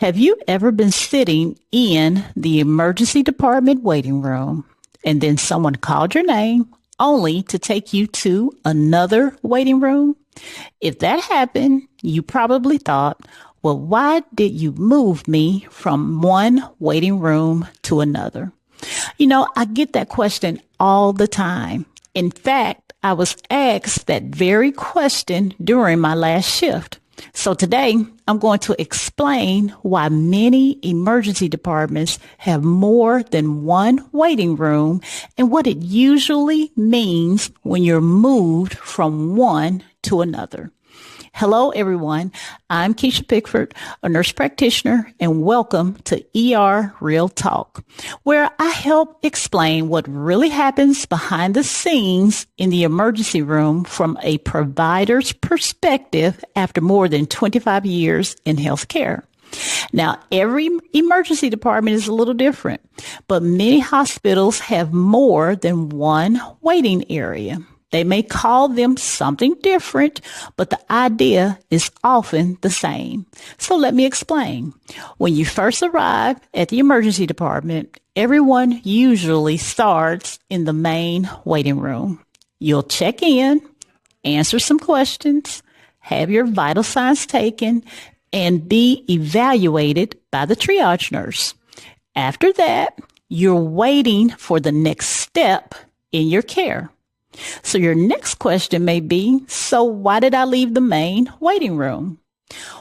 Have you ever been sitting in the emergency department waiting room and then someone called your name only to take you to another waiting room? If that happened, you probably thought, well, why did you move me from one waiting room to another? I get that question all the time. In fact, I was asked that very question during my last shift. So today, I'm going to explain why many emergency departments have more than one waiting room and what it usually means when you're moved from one to another. Hello, everyone. I'm Kisha Pickford, a nurse practitioner, and welcome to ER Real Talk, where I help explain what really happens behind the scenes in the emergency room from a provider's perspective after more than 25 years in healthcare. Now, every emergency department is a little different, but many hospitals have more than one waiting area. They may call them something different, but the idea is often the same. So let me explain. When you first arrive at the emergency department, everyone usually starts in the main waiting room. You'll check in, answer some questions, have your vital signs taken, and be evaluated by the triage nurse. After that, you're waiting for the next step in your care. So your next question may be, so why did I leave the main waiting room?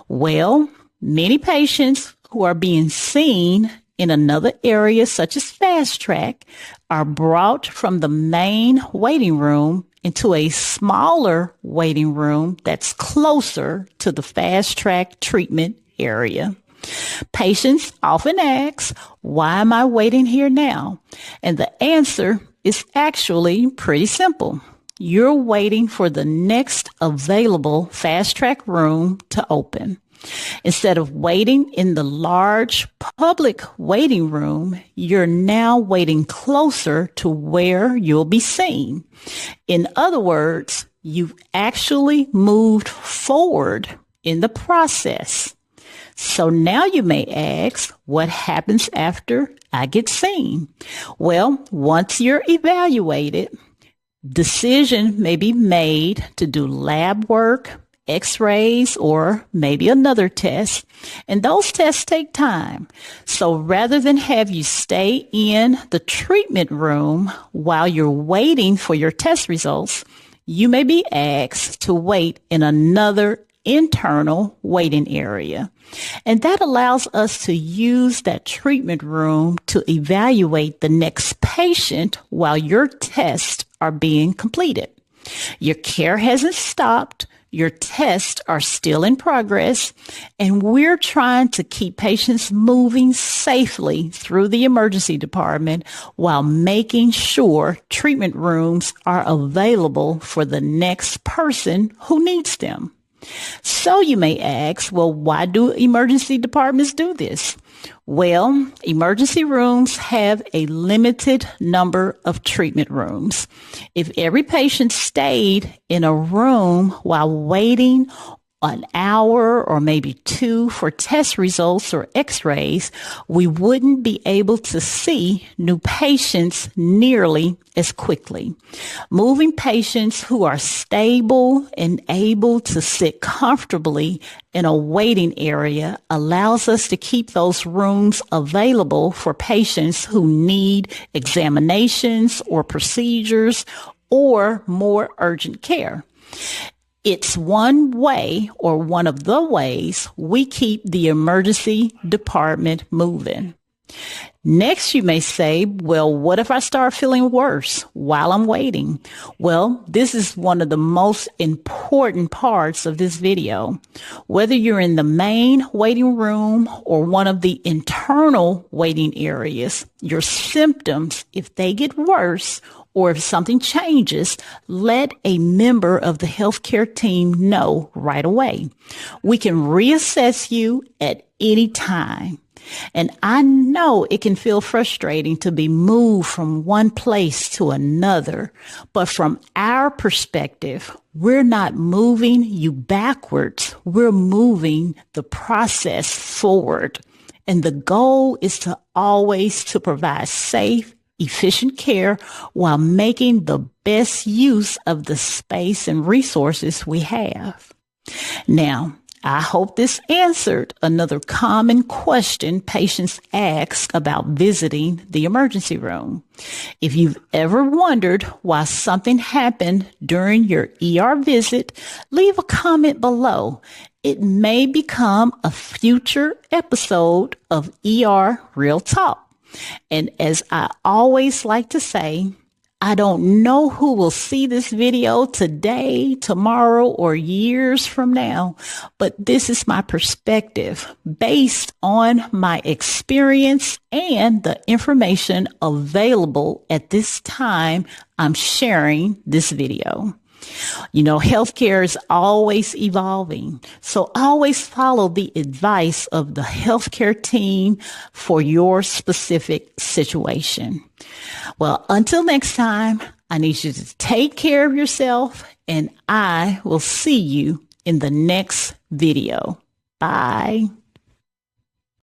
Well, many patients who are being seen in another area, such as fast track, are brought from the main waiting room into a smaller waiting room that's closer to the fast track treatment area. Patients often ask, why am I waiting here now? And the answer is actually pretty simple. You're waiting for the next available fast track room to open. Instead of waiting in the large public waiting room, you're now waiting closer to where you'll be seen. In other words, you've actually moved forward in the process. So now you may ask, what happens after I get seen? Well, once you're evaluated, decision may be made to do lab work, x-rays, or maybe another test. And those tests take time. So rather than have you stay in the treatment room while you're waiting for your test results, you may be asked to wait in another internal waiting area. And that allows us to use that treatment room to evaluate the next patient while your tests are being completed. Your care hasn't stopped. Your tests are still in progress, and we're trying to keep patients moving safely through the emergency department while making sure treatment rooms are available for the next person who needs them. So you may ask, well, why do emergency departments do this? Well, emergency rooms have a limited number of treatment rooms. If every patient stayed in a room while waiting an hour or maybe two for test results or x-rays, we wouldn't be able to see new patients nearly as quickly. Moving patients who are stable and able to sit comfortably in a waiting area allows us to keep those rooms available for patients who need examinations or procedures or more urgent care. It's one way or one of the ways we keep the emergency department moving. Next, you may say, well, what if I start feeling worse while I'm waiting? Well, this is one of the most important parts of this video. Whether you're in the main waiting room or one of the internal waiting areas, your symptoms, if they get worse or if something changes, let a member of the healthcare team know right away. We can reassess you at any time. And I know it can feel frustrating to be moved from one place to another, but from our perspective, we're not moving you backwards. We're moving the process forward. And the goal is to always to provide safe, efficient care while making the best use of the space and resources we have. Now, I hope this answered another common question patients ask about visiting the emergency room. If you've ever wondered why something happened during your ER visit, leave a comment below. It may become a future episode of ER Real Talk. And as I always like to say, I don't know who will see this video today, tomorrow, or years from now, but this is my perspective based on my experience and the information available at this time I'm sharing this video. You know, healthcare is always evolving, so always follow the advice of the healthcare team for your specific situation. Well, until next time, I need you to take care of yourself, and I will see you in the next video. Bye.